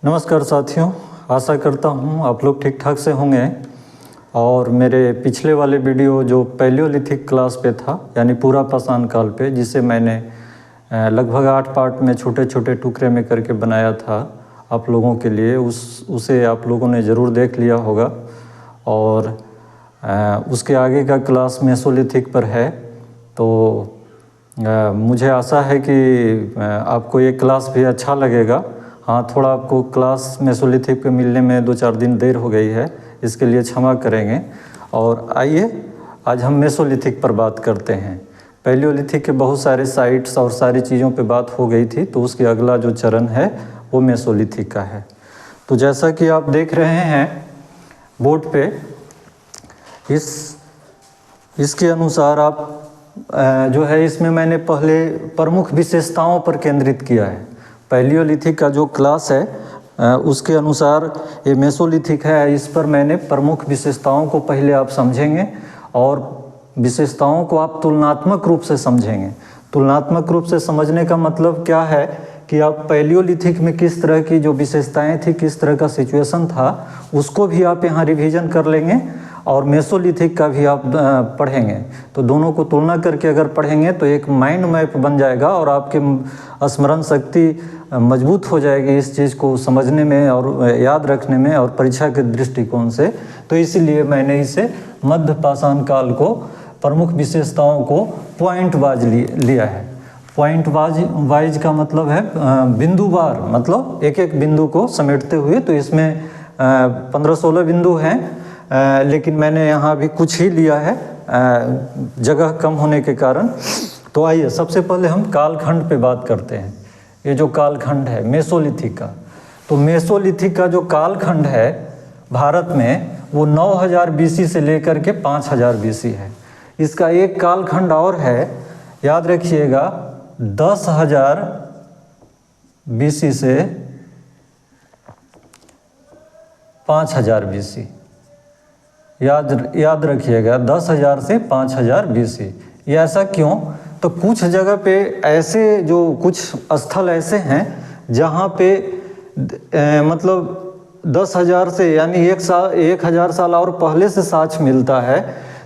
नमस्कार साथियों, आशा करता हूँ आप लोग ठीक ठाक से होंगे। और मेरे पिछले वाले वीडियो जो पैलियोलिथिक क्लास पे था यानी पूरा पाषाण काल पे, जिसे मैंने लगभग 8 पार्ट में छोटे छोटे टुकड़े में करके बनाया था आप लोगों के लिए, उसे आप लोगों ने ज़रूर देख लिया होगा। और उसके आगे का क्लास मेसोलिथिक पर है। तो मुझे आशा है कि आपको ये क्लास भी अच्छा लगेगा। हाँ, थोड़ा आपको क्लास मेसोलिथिक पे मिलने में 2-4 दिन देर हो गई है, इसके लिए क्षमा करेंगे। और आइए आज हम मेसोलिथिक पर बात करते हैं। पैलियोलिथिक के बहुत सारे साइट्स और सारी चीज़ों पे बात हो गई थी, तो उसके अगला जो चरण है वो मेसोलिथिक का है। तो जैसा कि आप देख रहे हैं बोर्ड पे, इसके अनुसार आप जो है, इसमें मैंने पहले प्रमुख विशेषताओं पर केंद्रित किया है। पैलियोलिथिक का जो क्लास है उसके अनुसार ये मेसोलिथिक है, इस पर मैंने प्रमुख विशेषताओं को पहले आप समझेंगे और विशेषताओं को आप तुलनात्मक रूप से समझेंगे। तुलनात्मक रूप से समझने का मतलब क्या है कि आप पैलियोलिथिक में किस तरह की जो विशेषताएं थी, किस तरह का सिचुएशन था, उसको भी आप यहाँ रिवीजन कर लेंगे और मेसोलिथिक का भी आप पढ़ेंगे। तो दोनों को तुलना करके अगर पढ़ेंगे तो एक माइंड मैप बन जाएगा और आपके स्मरण शक्ति मजबूत हो जाएगी इस चीज़ को समझने में और याद रखने में और परीक्षा के दृष्टिकोण से। तो इसीलिए मैंने इसे मध्य पाषाण काल को प्रमुख विशेषताओं को पॉइंट वाइज लिया है। पॉइंट वाइज का मतलब है बिंदुवार, मतलब एक एक बिंदु को समेटते हुए। तो इसमें 15-16 बिंदु हैं, लेकिन मैंने यहाँ भी कुछ ही लिया है जगह कम होने के कारण। तो आइए सबसे पहले हम कालखंड पे बात करते हैं। ये जो कालखंड है मेसोलिथिक का, तो मेसोलिथिक का जो कालखंड है भारत में वो 9000 BC से लेकर के 5000 BC है। इसका एक कालखंड और है, याद रखिएगा, 10,000 BC से 5000 BC। याद रखिएगा, 10,000 से 5000 BC। ये ऐसा क्यों? तो कुछ जगह पे ऐसे जो कुछ स्थल ऐसे हैं जहाँ पे मतलब 10,000 से यानी 1000 साल और पहले से साक्ष्य मिलता है।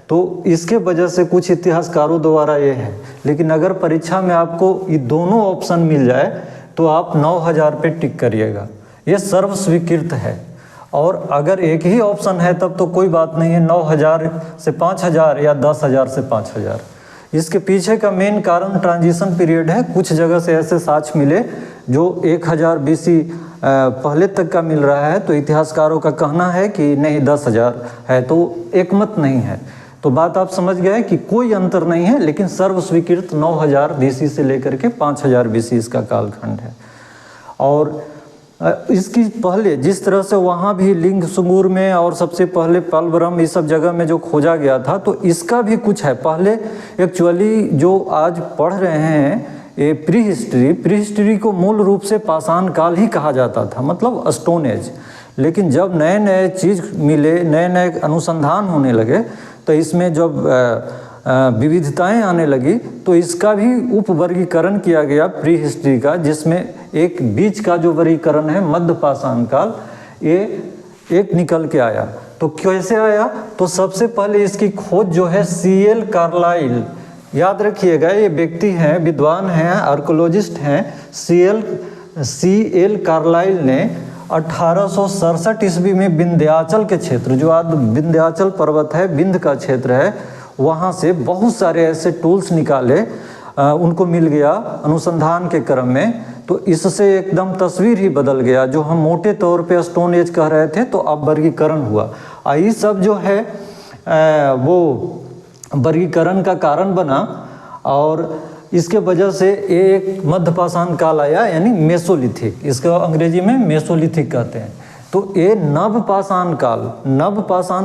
तो इसके वजह से कुछ इतिहासकारों द्वारा ये है। लेकिन अगर परीक्षा में आपको ये दोनों ऑप्शन मिल जाए तो आप 9000 पे टिक करिएगा, ये सर्व स्वीकृत है। और अगर एक ही ऑप्शन है तब तो कोई बात नहीं है, 9000 से 5000 या 10,000 से 5000। इसके पीछे का मेन कारण ट्रांजिशन पीरियड है। कुछ जगह से ऐसे साक्ष्य मिले जो 1000 BC पहले तक का मिल रहा है, तो इतिहासकारों का कहना है कि नहीं 10,000 है, तो एक मत नहीं है। तो बात आप समझ गए कि कोई अंतर नहीं है, लेकिन सर्व स्वीकृत 9000 BC से लेकर के 5000 BC इसका कालखंड है। और इसकी पहले जिस तरह से वहाँ भी लिंग सुंगूर में और सबसे पहले पलवरम इस सब जगह में जो खोजा गया था, तो इसका भी कुछ है। पहले एक्चुअली जो आज पढ़ रहे हैं ये प्री हिस्ट्री को मूल रूप से पाषाण काल ही कहा जाता था, मतलब स्टोन एज। लेकिन जब नए नए चीज़ मिले, नए नए अनुसंधान होने लगे, तो इसमें जब विविधताएं आने लगी तो इसका भी उपवर्गीकरण किया गया प्री हिस्ट्री का, जिसमें एक बीच का जो वर्गीकरण है मध्य पाषाण काल, ये एक निकल के आया। तो कैसे आया? तो सबसे पहले इसकी खोज जो है CL कार्लाइल, याद रखिएगा, ये व्यक्ति हैं, विद्वान हैं, आर्कोलॉजिस्ट हैं, CL कार्लाइल ने 1867 ईस्वी में विंध्याचल के क्षेत्र, जो आज विंध्याचल पर्वत है, विंध्य का क्षेत्र है, वहाँ से बहुत सारे ऐसे टूल्स निकाले, उनको मिल गया अनुसंधान के क्रम में। तो इससे एकदम तस्वीर ही बदल गया। जो हम मोटे तौर पे स्टोन एज कह रहे थे, तो अब वर्गीकरण हुआ। ये सब जो है वो वर्गीकरण का कारण बना और इसके वजह से एक मध्य पाषाण काल आया, यानी मेसोलिथिक। इसको अंग्रेजी में मेसोलिथिक कहते हैं। तो ये नव पाषाण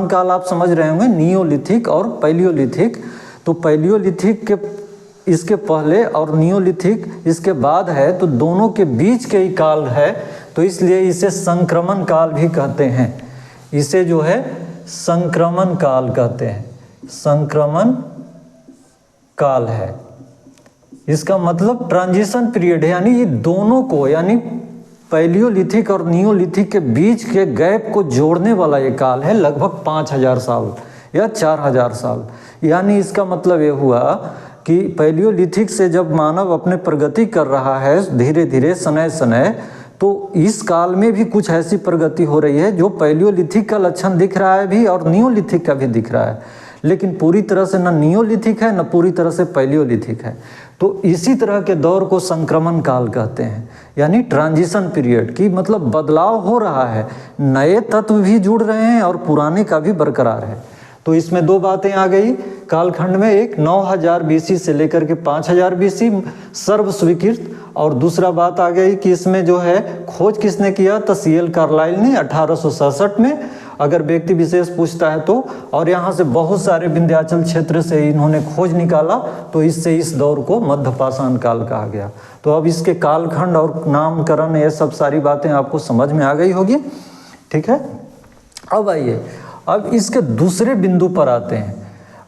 काल आप समझ रहे होंगे, नियोलिथिक और पैलियोलिथिक। तो पैलियोलिथिक के इसके पहले और नियोलिथिक इसके बाद है, तो दोनों के बीच के ही काल है, तो इसलिए इसे संक्रमण काल भी कहते हैं। इसे जो है संक्रमण काल कहते हैं, संक्रमण काल है। इसका मतलब ट्रांजिशन पीरियड है, यानी ये दोनों को, यानी पैलियोलिथिक और नियोलिथिक के बीच के गैप को जोड़ने वाला ये काल है, लगभग 5000 साल या 4000 साल। यानी इसका मतलब ये हुआ कि पैलियोलिथिक से जब मानव अपने प्रगति कर रहा है धीरे धीरे सनय सनय, तो इस काल में भी कुछ ऐसी प्रगति हो रही है जो पैलियोलिथिक का लक्षण दिख रहा है भी और नियोलिथिक का भी दिख रहा है, लेकिन पूरी तरह से न नियोलिथिक है न पूरी तरह से पैलियोलिथिक है। तो इसी तरह के दौर को संक्रमण काल कहते हैं, यानी ट्रांजिशन पीरियड की, मतलब बदलाव हो रहा है, नए तत्व भी जुड़ रहे हैं और पुराने का भी बरकरार है। तो इसमें दो बातें आ गई कालखंड में, एक 9000 BC से लेकर के 5000 BC सर्व स्वीकृत, और दूसरा बात आ गई कि इसमें जो है खोज किसने किया, तो CL कार्लाइल ने 1867 में, अगर व्यक्ति विशेष पूछता है तो। और यहाँ से बहुत सारे विंध्याचल क्षेत्र से इन्होंने खोज निकाला, तो इससे इस दौर को मध्यपाषाण काल कहा गया। तो अब इसके कालखंड और नामकरण ये सब सारी बातें आपको समझ में आ गई होगी, ठीक है। अब आइए, अब इसके दूसरे बिंदु पर आते हैं।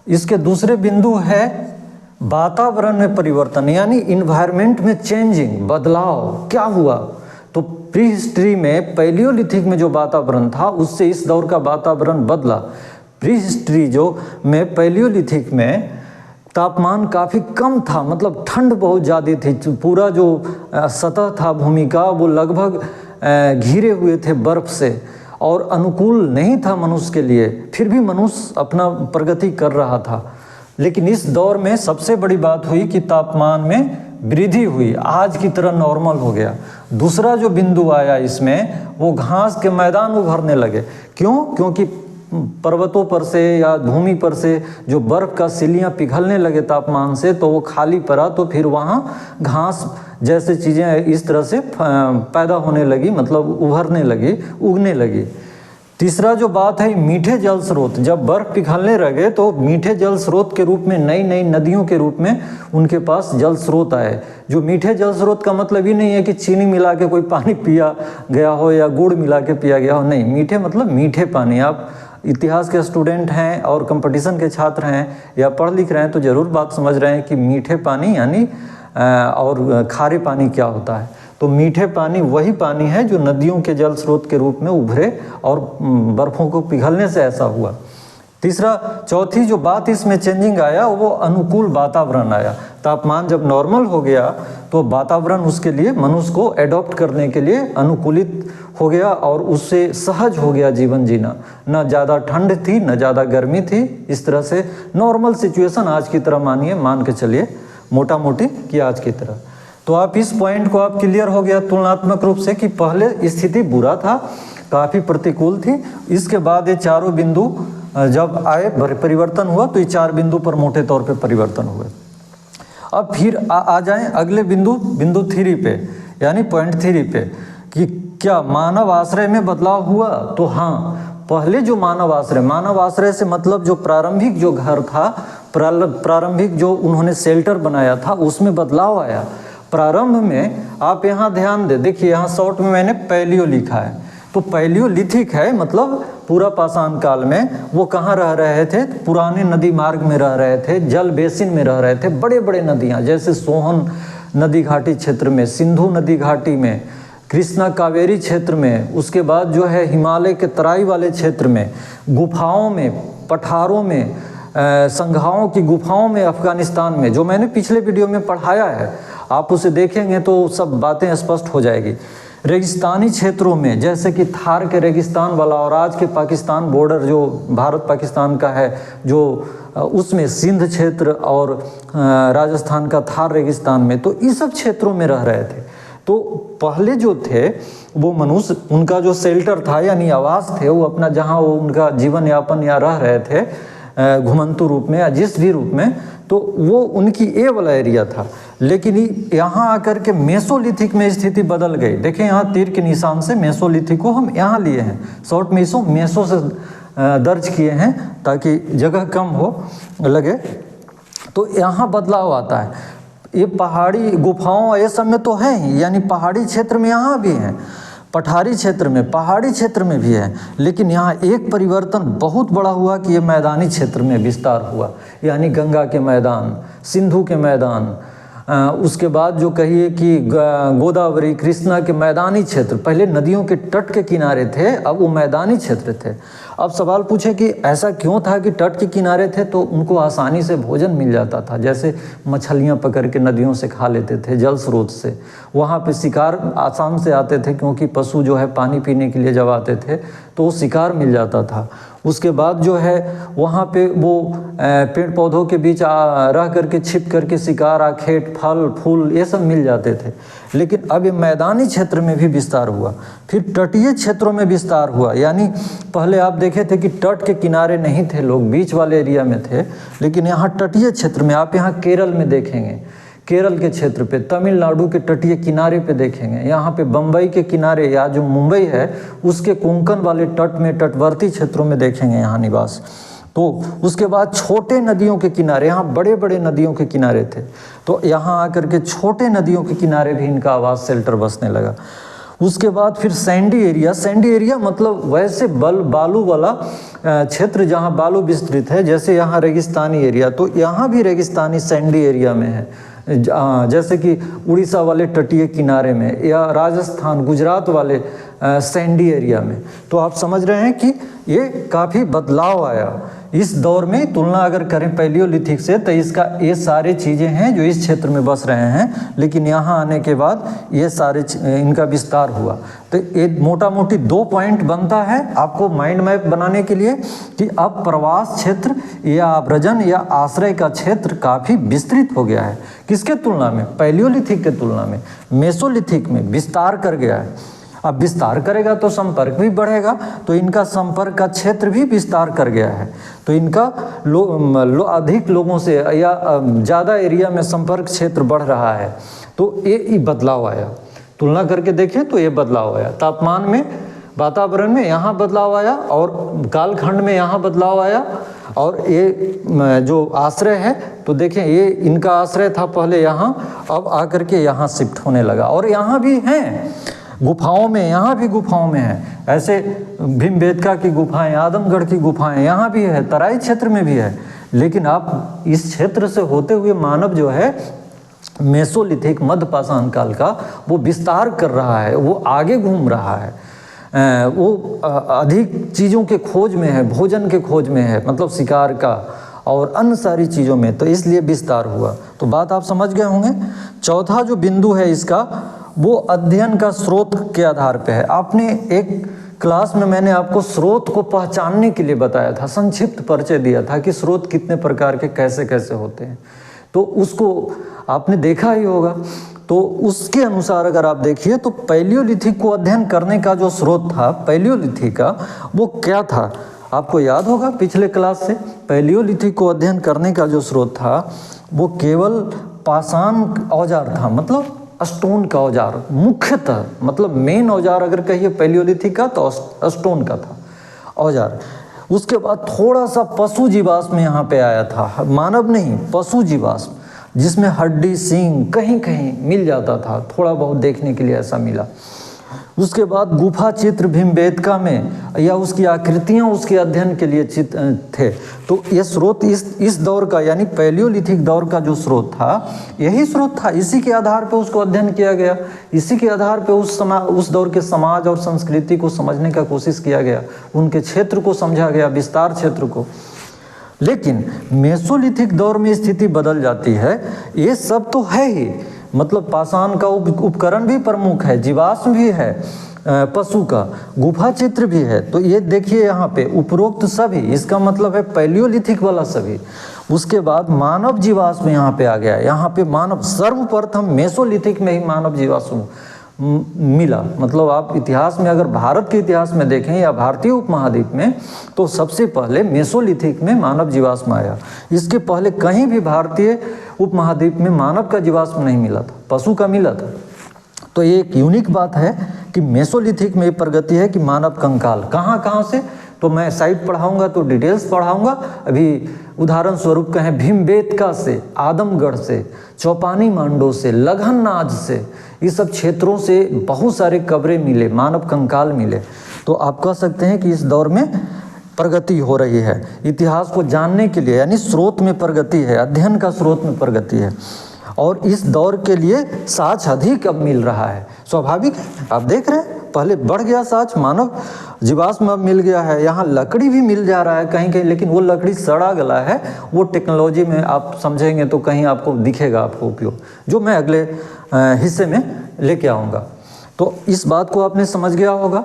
इसके दूसरे बिंदु है वातावरण में परिवर्तन, यानी इन्वायरमेंट में चेंजिंग, बदलाव क्या हुआ। तो प्री हिस्ट्री में पैलियोलिथिक में जो वातावरण था उससे इस दौर का वातावरण बदला। प्री हिस्ट्री जो में पैलियोलिथिक में तापमान काफ़ी कम था, मतलब ठंड बहुत ज़्यादा थी, पूरा जो सतह था भूमि का वो लगभग घिरे हुए थे बर्फ से, और अनुकूल नहीं था मनुष्य के लिए, फिर भी मनुष्य अपना प्रगति कर रहा था। लेकिन इस दौर में सबसे बड़ी बात हुई कि तापमान में वृद्धि हुई, आज की तरह नॉर्मल हो गया। दूसरा जो बिंदु आया इसमें, वो घास के मैदान उभरने लगे। क्यों? क्योंकि पर्वतों पर से या भूमि पर से जो बर्फ़ का सिलियाँ पिघलने लगे तापमान से, तो वो खाली पड़ा, तो फिर वहाँ घास जैसे चीज़ें इस तरह से पैदा होने लगी, मतलब उभरने लगी, उगने लगी। तीसरा जो बात है मीठे जल स्रोत, जब बर्फ़ पिघलने लगे तो मीठे जल स्रोत के रूप में, नई नई नदियों के रूप में उनके पास जल स्रोत आए। जो मीठे जल स्रोत का मतलब ही नहीं है कि चीनी मिला के कोई पानी पिया गया हो या गुड़ मिला के पिया गया हो, नहीं, मीठे मतलब मीठे पानी। आप इतिहास के स्टूडेंट हैं और कंपटीशन के छात्र हैं या पढ़ लिख रहे हैं तो ज़रूर बात समझ रहे हैं कि मीठे पानी यानी और खारे पानी क्या होता है। तो मीठे पानी वही पानी है जो नदियों के जल स्रोत के रूप में उभरे और बर्फ़ों को पिघलने से ऐसा हुआ। चौथी जो बात इसमें चेंजिंग आया वो अनुकूल वातावरण आया। तापमान जब नॉर्मल हो गया तो वातावरण उसके लिए, मनुष्य को एडॉप्ट करने के लिए अनुकूलित हो गया और उससे सहज हो गया जीवन जीना। न ज़्यादा ठंड थी न ज़्यादा गर्मी थी, इस तरह से नॉर्मल सिचुएशन आज की तरह मानिए, मान के चलिए मोटा मोटी कि आज की तरह। तो आप इस पॉइंट को आप क्लियर हो गया तुलनात्मक रूप से कि पहले स्थिति बुरा था, काफ़ी प्रतिकूल थी। इसके बाद ये चारों बिंदु जब आए परिवर्तन हुआ तो ये चार बिंदु पर मोटे तौर पे परिवर्तन हुए। अब फिर आ जाएं अगले बिंदु 3 पे, यानी पॉइंट 3 पे कि क्या मानव आश्रय में बदलाव हुआ। तो हाँ, पहले जो मानव आश्रय से मतलब जो प्रारंभिक जो घर था, प्रारंभिक जो उन्होंने शेल्टर बनाया था उसमें बदलाव आया। प्रारंभ में आप यहाँ ध्यान दें, देखिए यहाँ शॉर्ट में मैंने पैलियो लिखा है, तो पैलियोलिथिक है, मतलब पूरा पाषाण काल में वो कहाँ रह रहे थे, पुराने नदी मार्ग में रह रहे थे, जल बेसिन में रह रहे थे। बड़े बड़े नदियाँ जैसे सोहन नदी घाटी क्षेत्र में, सिंधु नदी घाटी में, कृष्णा कावेरी क्षेत्र में, उसके बाद जो है हिमालय के तराई वाले क्षेत्र में, गुफाओं में, पठारों में, संघाओं की गुफाओं में, अफगानिस्तान में, जो मैंने पिछले वीडियो में पढ़ाया है, आप उसे देखेंगे तो सब बातें स्पष्ट हो जाएगी। रेगिस्तानी क्षेत्रों में जैसे कि थार के रेगिस्तान वाला और आज के पाकिस्तान बॉर्डर जो भारत पाकिस्तान का है, जो उसमें सिंध क्षेत्र और राजस्थान का थार रेगिस्तान में, तो इस सब क्षेत्रों में रह रहे थे। तो पहले जो थे वो मनुष्य, उनका जो शेल्टर था यानी आवास थे, वो अपना जहाँ वो उनका जीवन यापन या रह रहे थे घुमंतु रूप में या जिस भी रूप में, तो वो उनकी ए वाला एरिया था। लेकिन यहाँ आकर के मेसोलिथिक में स्थिति बदल गई। देखें यहाँ तीर के निशान से मेसोलिथिक को हम यहाँ लिए हैं, शॉर्ट में इसको मेसो से दर्ज किए हैं ताकि जगह कम हो लगे। तो यहाँ बदलाव आता है। ये पहाड़ी गुफाओं ये सब में तो है ही, यानी पहाड़ी क्षेत्र में यहाँ भी हैं, पठारी क्षेत्र में, पहाड़ी क्षेत्र में भी है। लेकिन यहाँ एक परिवर्तन बहुत बड़ा हुआ कि ये मैदानी क्षेत्र में विस्तार हुआ, यानी गंगा के मैदान, सिंधु के मैदान, उसके बाद जो कहिए कि गोदावरी कृष्णा के मैदानी क्षेत्र, पहले नदियों के तट के किनारे थे, अब वो मैदानी क्षेत्र थे। अब सवाल पूछे कि ऐसा क्यों था कि तट के किनारे थे तो उनको आसानी से भोजन मिल जाता था, जैसे मछलियाँ पकड़ के नदियों से खा लेते थे, जल स्रोत से। वहाँ पे शिकार आसान से आते थे क्योंकि पशु जो है पानी पीने के लिए जब आते थे तो वो शिकार मिल जाता था। उसके बाद जो है वहाँ पे वो पेड़ पौधों के बीच रह करके छिप करके शिकार, आखेट, फल फूल ये सब मिल जाते थे। लेकिन अब ये मैदानी क्षेत्र में भी विस्तार हुआ, फिर तटीय क्षेत्रों में विस्तार हुआ। यानी पहले आप देखे थे कि तट के किनारे नहीं थे लोग, बीच वाले एरिया में थे, लेकिन यहाँ तटीय क्षेत्र में, आप यहाँ केरल में देखेंगे, केरल के क्षेत्र पे, तमिलनाडु के तटीय किनारे पे देखेंगे, यहाँ पे बम्बई के किनारे या जो मुंबई है उसके कोंकण वाले तट में, तटवर्ती क्षेत्रों में देखेंगे यहाँ निवास। तो उसके बाद छोटे नदियों के किनारे, यहाँ बड़े बड़े नदियों के किनारे थे, तो यहाँ आकर के छोटे नदियों के किनारे भी इनका आवास शेल्टर बसने लगा। उसके बाद फिर सैंडी एरिया, सैंडी एरिया मतलब वैसे बालू वाला क्षेत्र जहाँ बालू विस्तृत है, जैसे यहाँ रेगिस्तानी एरिया, तो यहाँ भी रेगिस्तानी सैंडी एरिया में है, जैसे कि उड़ीसा वाले तटीय किनारे में या राजस्थान गुजरात वाले सैंडी एरिया में। तो आप समझ रहे हैं कि ये काफ़ी बदलाव आया इस दौर में। तुलना अगर करें पैलियोलिथिक से तो इसका ये सारे चीज़ें हैं जो इस क्षेत्र में बस रहे हैं, लेकिन यहाँ आने के बाद ये सारे इनका विस्तार हुआ। तो ये मोटा मोटी 2 पॉइंट बनता है आपको माइंड मैप बनाने के लिए कि अब प्रवास क्षेत्र या आव्रजन या आश्रय का क्षेत्र काफ़ी विस्तृत हो गया है। किसके तुलना में? पैलियोलिथिक के तुलना में। मेसोलिथिक में विस्तार कर गया है। अब विस्तार करेगा तो संपर्क भी बढ़ेगा, तो इनका संपर्क का क्षेत्र भी विस्तार कर गया है, तो इनका अधिक लोगों से या ज़्यादा एरिया में संपर्क क्षेत्र बढ़ रहा है। तो ये बदलाव आया, तुलना करके देखें तो ये बदलाव आया। तापमान में, वातावरण में यहाँ बदलाव आया, और कालखंड में यहाँ बदलाव आया। और ये जो आश्रय है तो देखें, ये इनका आश्रय था पहले यहाँ, अब आकर के यहाँ शिफ्ट होने लगा। और यहाँ भी हैं गुफाओं में, यहाँ भी गुफाओं में है, ऐसे भीमबेटका की गुफाएं, आदमगढ़ की गुफाएं यहाँ भी है, तराई क्षेत्र में भी है। लेकिन आप इस क्षेत्र से होते हुए मानव जो है मेसोलिथिक मध्यपाषाण काल का वो विस्तार कर रहा है, वो आगे घूम रहा है, वो अधिक चीज़ों के खोज में है, भोजन के खोज में है, मतलब शिकार का और अन्य सारी चीज़ों में, तो इसलिए विस्तार हुआ। तो बात आप समझ गए होंगे। चौथा जो बिंदु है इसका, वो अध्ययन का स्रोत के आधार पे है। आपने एक क्लास में मैंने आपको स्रोत को पहचानने के लिए बताया था, संक्षिप्त परिचय दिया था कि स्रोत कितने प्रकार के कैसे कैसे होते हैं, तो उसको आपने देखा ही होगा। तो उसके अनुसार अगर आप देखिए तो पैलियोलिथिक को अध्ययन करने का जो स्रोत था पैलियोलिथिक का, वो क्या था आपको याद होगा पिछले क्लास से। पैलियोलिथिक को अध्ययन करने का जो स्रोत था वो केवल पाषाण औजार था, मतलब स्टोन का औजार मुख्यतः, मतलब मेन औजार अगर कहिए पैलियोलिथिक का तो स्टोन का था औजार। उसके बाद थोड़ा सा पशु जीवाश्म यहाँ पे आया था, मानव नहीं, पशु जीवाश्म, जिसमें हड्डी सींग कहीं कहीं मिल जाता था, थोड़ा बहुत देखने के लिए ऐसा मिला। उसके बाद गुफा चित्र भीमबेटका में या उसकी आकृतियाँ उसके अध्ययन के लिए थे। तो ये स्रोत इस दौर का यानी पैलियोलिथिक दौर का जो स्रोत था यही स्रोत था, इसी के आधार पर उसको अध्ययन किया गया, इसी के आधार पर उस दौर के समाज और संस्कृति को समझने का कोशिश किया गया, उनके क्षेत्र को समझा गया, विस्तार क्षेत्र को। लेकिन मेसोलिथिक दौर में स्थिति बदल जाती है। ये सब तो है ही, मतलब पाषाण का उपकरण भी प्रमुख है, जीवाश्म भी है, पशु का गुफा चित्र भी है। तो ये देखिए यहाँ पे उपरोक्त सभी, इसका मतलब है पैलियोलिथिक वाला सभी। उसके बाद मानव जीवाश्म यहाँ पे आ गया, यहाँ पे मानव सर्वप्रथम मेसोलिथिक में ही मानव जीवाश्म मिला। मतलब आप इतिहास में अगर भारत के इतिहास में देखें या भारतीय उपमहाद्वीप में तो सबसे पहले मेसोलिथिक में मानव जीवाश्म आया। इसके पहले कहीं भी भारतीय उपमहाद्वीप में मानव का जीवाश्म नहीं मिला था, पशु का मिला था। तो ये एक यूनिक बात है कि मेसोलिथिक में प्रगति है कि मानव कंकाल कहाँ से, तो मैं साइट पढ़ाऊंगा तो डिटेल्स पढ़ाऊंगा। अभी उदाहरण स्वरूप कहें भीमबेटका से, आदमगढ़ से, चौपानी मांडो से, लघननाज से, ये सब क्षेत्रों से बहुत सारे कब्रें मिले, मानव कंकाल मिले। तो आप कह सकते हैं कि इस दौर में प्रगति हो रही है इतिहास को जानने के लिए, यानी स्रोत में प्रगति है, अध्ययन का स्रोत में प्रगति है। और इस दौर के लिए साच अधिक अब मिल रहा है। स्वाभाविक है, आप देख रहे हैं पहले बढ़ गया साच, मानव जीवाश्म अब मिल गया है, यहाँ लकड़ी भी मिल जा रहा है कहीं कहीं, लेकिन वो लकड़ी सड़ा गला है, वो टेक्नोलॉजी में आप समझेंगे तो कहीं आपको दिखेगा आपको उपयोग, जो मैं अगले हिस्से में लेके आऊँगा। तो इस बात को आपने समझ गया होगा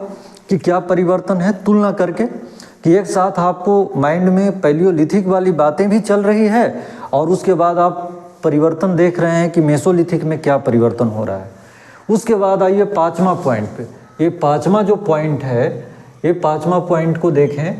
कि क्या परिवर्तन है, तुलना करके कि एक साथ आपको माइंड में पैलियोलिथिक वाली बातें भी चल रही है और उसके बाद आप परिवर्तन देख रहे हैं कि मेसोलिथिक में क्या परिवर्तन हो रहा है। उसके बाद आइए पाँचवा पॉइंट पे। ये पाँचवा जो पॉइंट है, ये पाँचवा पॉइंट को देखें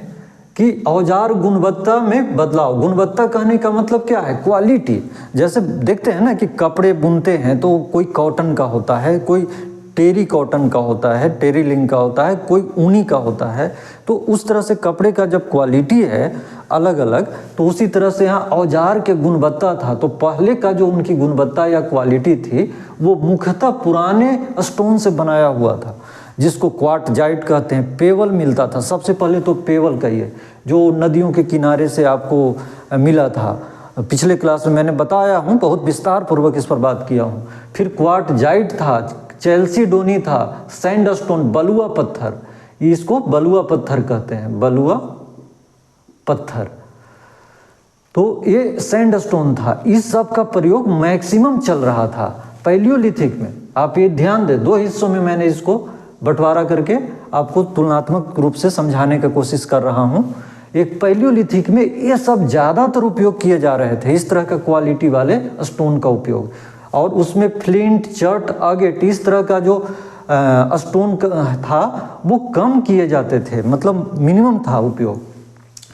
कि औजार गुणवत्ता में बदलाव। गुणवत्ता कहने का मतलब क्या है? क्वालिटी। जैसे देखते हैं ना कि कपड़े बुनते हैं तो कोई कॉटन का होता है, कोई टेरी कॉटन का होता है, टेरी लिंक का होता है, कोई ऊनी का होता है। तो उस तरह से कपड़े का जब क्वालिटी है अलग अलग, तो उसी तरह से यहाँ औजार के गुणवत्ता था। तो पहले का जो उनकी गुणवत्ता या क्वालिटी थी वो मुख्यतः पुराने स्टोन से बनाया हुआ था, जिसको क्वार्टजाइट कहते हैं। पेवल मिलता था, सबसे पहले तो पेवल कहिए, जो नदियों के किनारे से आपको मिला था। पिछले क्लास में मैंने बताया हूँ, बहुत विस्तार पूर्वक इस पर बात किया हूँ। फिर क्वार्टजाइट था, चैल्सीडोनी था, सैंडस्टोन, बलुआ पत्थर, इसको बलुआ पत्थर कहते हैं, बलुआ पत्थर। तो ये सैंडस्टोन था। इस सब का प्रयोग मैक्सिमम चल रहा था पैलियोलिथिक में। आप ये ध्यान दें, दो हिस्सों में मैंने इसको बंटवारा करके आपको तुलनात्मक रूप से समझाने की कोशिश कर रहा हूँ। एक पैलियोलिथिक में ये सब ज़्यादातर उपयोग किए जा रहे थे, इस तरह का क्वालिटी वाले स्टोन का उपयोग। और उसमें फ्लिंट, चर्ट, अगेट, इस तरह का जो स्टोन था वो कम किए जाते थे, मतलब मिनिमम था उपयोग।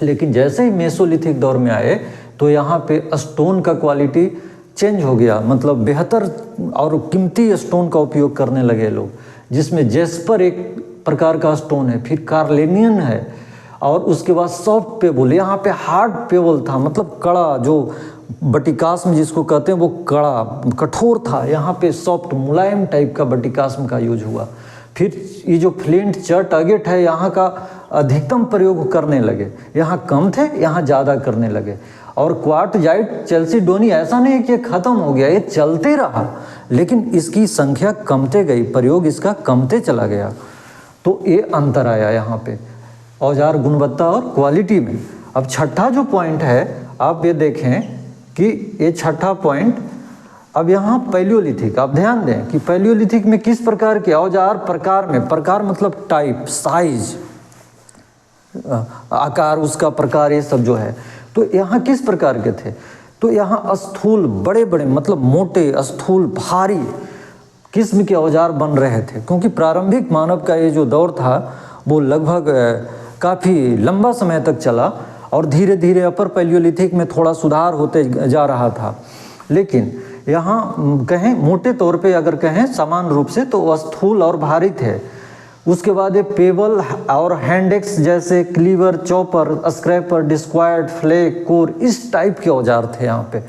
लेकिन जैसे ही मेसोलिथिक दौर में आए तो यहाँ पे स्टोन का क्वालिटी चेंज हो गया, मतलब बेहतर और कीमती स्टोन का उपयोग करने लगे लोग, जिसमें जेस्पर एक प्रकार का स्टोन है, फिर कार्लेनियन है, और उसके बाद सॉफ्ट पेबल। यहाँ पे हार्ड पेबल था, मतलब कड़ा, जो बटिकास्म जिसको कहते हैं वो कड़ा कठोर था। यहाँ पे सॉफ्ट मुलायम टाइप का बटिकास्म का यूज हुआ। फिर ये जो फ्लिंट, चर्ट, अगेट है, यहाँ का अधिकतम प्रयोग करने लगे। यहाँ कम थे, यहाँ ज़्यादा करने लगे। और क्वार्टजाइट, चैल्सीडोनी, ऐसा नहीं है कि ये ख़त्म हो गया, ये चलते रहा, लेकिन इसकी संख्या कमते गई, प्रयोग इसका कमते चला गया। तो ये अंतर आया यहाँ पे औजार गुणवत्ता और क्वालिटी में। अब छठा जो पॉइंट है, आप ये देखें कि ये छठा पॉइंट, अब यहाँ पैलियोलिथिक, आप ध्यान दें कि पैलियोलिथिक में किस प्रकार के औजार प्रकार में, प्रकार मतलब टाइप, साइज, आकार, उसका प्रकार, ये सब जो है, तो यहाँ किस प्रकार के थे? तो यहाँ स्थूल, बड़े बड़े, मतलब मोटे, स्थूल, भारी किस्म के औजार बन रहे थे। क्योंकि प्रारंभिक मानव का ये जो दौर था वो लगभग काफ़ी लंबा समय तक चला और धीरे धीरे अपर पैलियोलिथिक में थोड़ा सुधार होते जा रहा था। लेकिन यहाँ कहें मोटे तौर पे अगर कहें समान रूप से तो स्थूल और भारी थे। उसके बाद ये पेबल और हैंडेक्स जैसे क्लीवर, चॉपर, स्क्रैपर, डिस्क्वायर्ड, फ्लेक, कोर, इस टाइप के औजार थे यहाँ पे।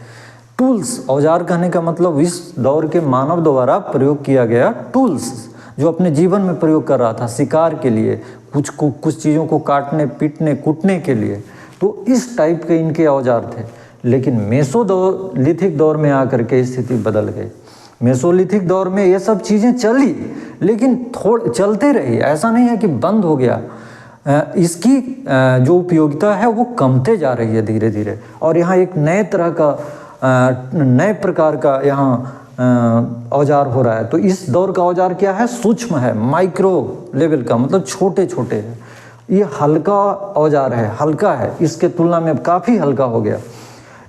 टूल्स, औजार कहने का मतलब इस दौर के मानव द्वारा प्रयोग किया गया टूल्स, जो अपने जीवन में प्रयोग कर रहा था, शिकार के लिए, कुछ चीज़ों को काटने, पीटने, कूटने के लिए। तो इस टाइप के इनके औजार थे। लेकिन मेसोलिथिक दौर में आकर के स्थिति बदल गई। मेसोलिथिक दौर में ये सब चीज़ें चली, लेकिन चलते रही, ऐसा नहीं है कि बंद हो गया। इसकी जो उपयोगिता है वो कमते जा रही है धीरे धीरे। और यहाँ एक नए तरह का, नए प्रकार का यहाँ औजार हो रहा है। तो इस दौर का औजार क्या है? सूक्ष्म है, माइक्रो लेवल का, मतलब छोटे छोटे है। ये हल्का औजार है, हल्का है, इसके तुलना में काफ़ी हल्का हो गया।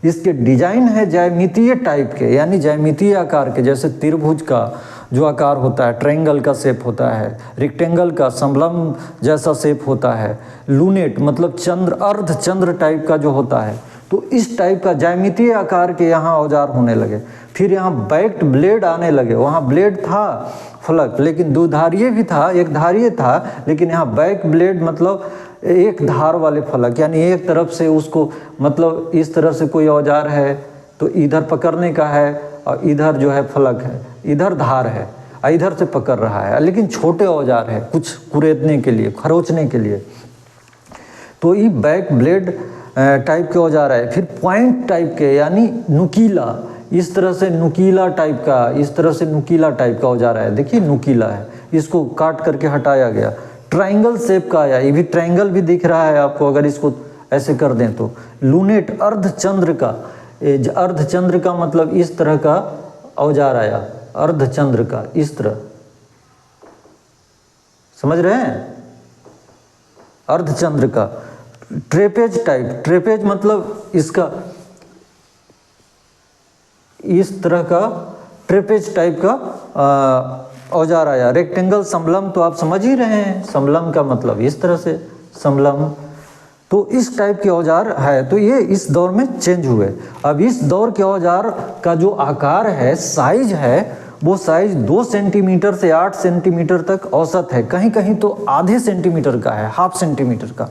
इसके डिजाइन है ज्यामितीय टाइप के, यानी ज्यामितीय आकार के, जैसे त्रिभुज का जो आकार होता है, ट्रायंगल का शेप होता है, रेक्टेंगल का समलंब जैसा शेप होता है, लूनेट मतलब चंद्र, अर्ध चंद्र टाइप का जो होता है। तो इस टाइप का ज्यामितीय आकार के यहाँ औजार होने लगे। फिर यहाँ बैक्ड ब्लेड आने लगे। वहाँ ब्लेड था फलक, लेकिन द्विधारीय भी था, एक धारीय था, लेकिन यहाँ बैक ब्लेड मतलब एक धार वाले फलक, यानी एक तरफ से उसको, मतलब इस तरह से कोई औजार है तो इधर पकड़ने का है और इधर जो है फलक है, इधर धार है, इधर से पकड़ रहा है, लेकिन छोटे औजार है, कुछ कुरेदने के लिए, खरोचने के लिए। तो ये बैक ब्लेड टाइप के औजार है। फिर पॉइंट टाइप के, यानी नुकीला, इस तरह से नुकीला टाइप का, इस तरह से नुकीला टाइप का औजार आया, देखिए नुकीला है, इसको काट करके हटाया गया। ट्रायंगल शेप का आया, ये भी ट्रायंगल भी दिख रहा है आपको अगर इसको ऐसे कर दें तो। लूनेट अर्धचंद्र का, अर्धचंद्र का मतलब इस तरह का औजार आया, अर्धचंद्र का इस तरह, समझ रहे हैं, अर्धचंद्र का। ट्रेपेज टाइप, ट्रेपेज मतलब इसका इस तरह का ट्रेपेज टाइप का औजार आया। रेक्टेंगल समलम तो आप समझ ही रहे हैं, समलम का मतलब इस तरह से समलम, तो इस टाइप के औजार है। तो ये इस दौर में चेंज हुए। अब इस दौर के औजार का जो आकार है, साइज है, वो साइज 2 सेंटीमीटर से 8 सेंटीमीटर तक औसत है, कहीं कहीं तो आधे सेंटीमीटर का है, हाफ सेंटीमीटर का।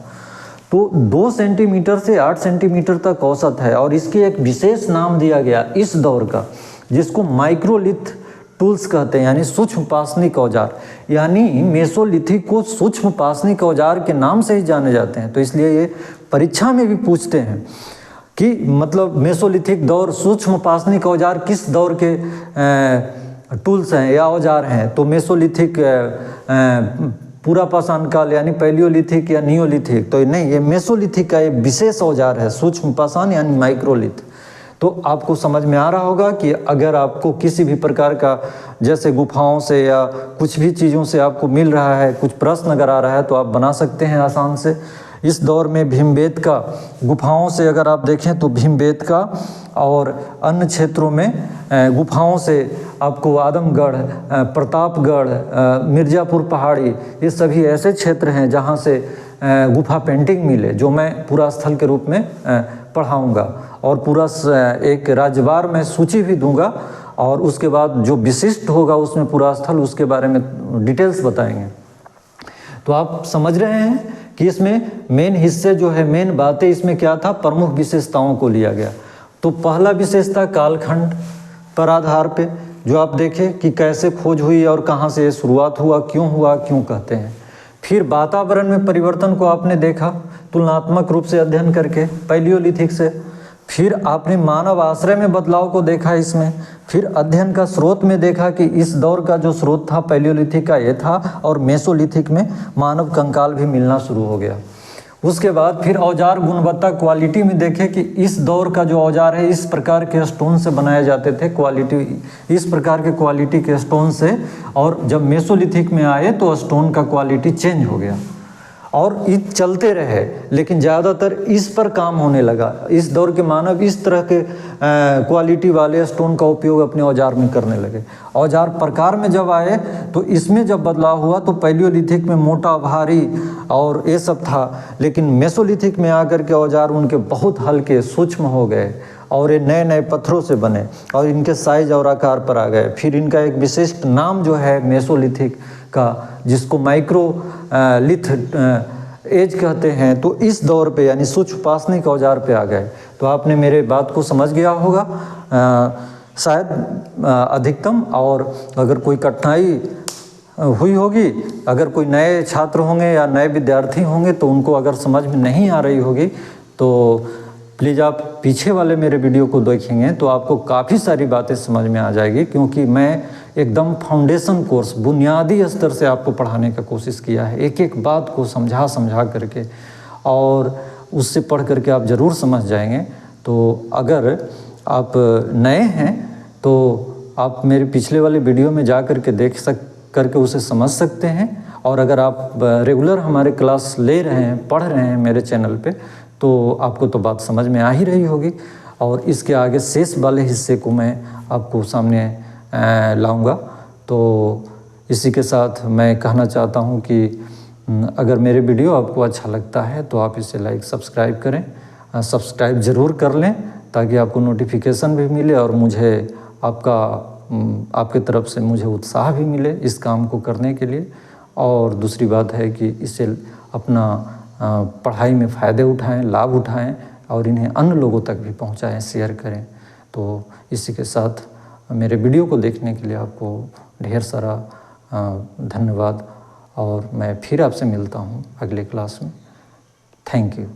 तो 2 सेंटीमीटर से 8 सेंटीमीटर तक औसत है। और इसके एक विशेष नाम दिया गया इस दौर का, जिसको माइक्रोलिथ टूल्स कहते हैं, यानी सूक्ष्म पाषाणिक औजार। यानी मेसोलिथिक को सूक्ष्म पाषाणिक औजार के नाम से ही जाने जाते हैं। तो इसलिए ये परीक्षा में भी पूछते हैं कि मतलब मेसोलिथिक दौर, सूक्ष्म पाषाणिक औजार किस दौर के टूल्स हैं या औजार हैं। तो मेसोलिथिक पूरा पाषाण काल यानी पैलियोलिथिक या नियोलिथिक, तो नहीं, ये मेसोलिथिक का एक विशेष औजार है, सूक्ष्म पाषाण यानी माइक्रोलिथ। तो आपको समझ में आ रहा होगा कि अगर आपको किसी भी प्रकार का, जैसे गुफाओं से या कुछ भी चीज़ों से आपको मिल रहा है, कुछ प्रश्न अगर आ रहा है तो आप बना सकते हैं आसान से। इस दौर में भीमबेटका गुफाओं से अगर आप देखें तो भीमबेटका और अन्य क्षेत्रों में गुफाओं से आपको आदमगढ़, प्रतापगढ़, मिर्ज़ापुर पहाड़ी, ये सभी ऐसे क्षेत्र हैं जहाँ से गुफा पेंटिंग मिले, जो मैं पूरा स्थल के रूप में पढ़ाऊँगा। और पूरा एक राज्यवार में सूची भी दूंगा, और उसके बाद जो विशिष्ट होगा उसमें पूरा स्थल, उसके बारे में डिटेल्स बताएंगे। तो आप समझ रहे हैं कि इसमें मेन हिस्से जो है, मेन बातें इसमें क्या था, प्रमुख विशेषताओं को लिया गया। तो पहला विशेषता कालखंड पर आधार पे जो आप देखें कि कैसे खोज हुई और कहाँ से शुरुआत हुआ, क्यों कहते हैं। फिर वातावरण में परिवर्तन को आपने देखा तुलनात्मक रूप से अध्ययन करके पैलियोलिथिक से। फिर आपने मानव आश्रय में बदलाव को देखा इसमें। फिर अध्ययन का स्रोत में देखा कि इस दौर का जो स्रोत था पैलियोलिथिक का ये था, और मेसोलिथिक में मानव कंकाल भी मिलना शुरू हो गया। उसके बाद फिर औजार गुणवत्ता क्वालिटी में देखे कि इस दौर का जो औजार है इस प्रकार के स्टोन से बनाए जाते थे, क्वालिटी इस प्रकार के क्वालिटी के स्टोन से। और जब मेसोलिथिक में आए तो स्टोन का क्वालिटी चेंज हो गया और ये चलते रहे, लेकिन ज़्यादातर इस पर काम होने लगा। इस दौर के मानव इस तरह के क्वालिटी वाले स्टोन का उपयोग अपने औजार में करने लगे। औजार प्रकार में जब आए तो इसमें जब बदलाव हुआ तो पैलियोलिथिक में मोटा, भारी और ये सब था, लेकिन मेसोलिथिक में आकर के औजार उनके बहुत हल्के, सूक्ष्म हो गए और ये नए नए पत्थरों से बने और इनके साइज और आकार पर आ गए। फिर इनका एक विशिष्ट नाम जो है मेसोलिथिक का, जिसको माइक्रो लिथ एज कहते हैं। तो इस दौर पे यानी सूक्ष्म पाषाणिक औजार पे आ गए। तो आपने मेरे बात को समझ गया होगा शायद अधिकतम। और अगर कोई कठिनाई हुई होगी, अगर कोई नए छात्र होंगे या नए विद्यार्थी होंगे तो उनको अगर समझ में नहीं आ रही होगी तो प्लीज़ आप पीछे वाले मेरे वीडियो को देखेंगे तो आपको काफ़ी सारी बातें समझ में आ जाएगी, क्योंकि मैं एकदम फाउंडेशन कोर्स, बुनियादी स्तर से आपको पढ़ाने का कोशिश किया है, एक एक बात को समझा करके, और उससे पढ़ करके आप ज़रूर समझ जाएंगे। तो अगर आप नए हैं तो आप मेरे पिछले वाले वीडियो में जा करके करके उसे समझ सकते हैं। और अगर आप रेगुलर हमारे क्लास ले रहे हैं, पढ़ रहे हैं मेरे चैनल पे, तो आपको तो बात समझ में आ ही रही होगी। और इसके आगे शेष वाले हिस्से को मैं आपको सामने लाऊंगा। तो इसी के साथ मैं कहना चाहता हूं कि अगर मेरे वीडियो आपको अच्छा लगता है तो आप इसे लाइक सब्सक्राइब करें, सब्सक्राइब ज़रूर कर लें ताकि आपको नोटिफिकेशन भी मिले और मुझे आपके तरफ से मुझे उत्साह भी मिले इस काम को करने के लिए। और दूसरी बात है कि इससे अपना पढ़ाई में फ़ायदे उठाएं, लाभ उठाएं और इन्हें अन्य लोगों तक भी पहुंचाएं, शेयर करें। तो इसी के साथ मेरे वीडियो को देखने के लिए आपको ढेर सारा धन्यवाद, और मैं फिर आपसे मिलता हूं अगले क्लास में। Thank you.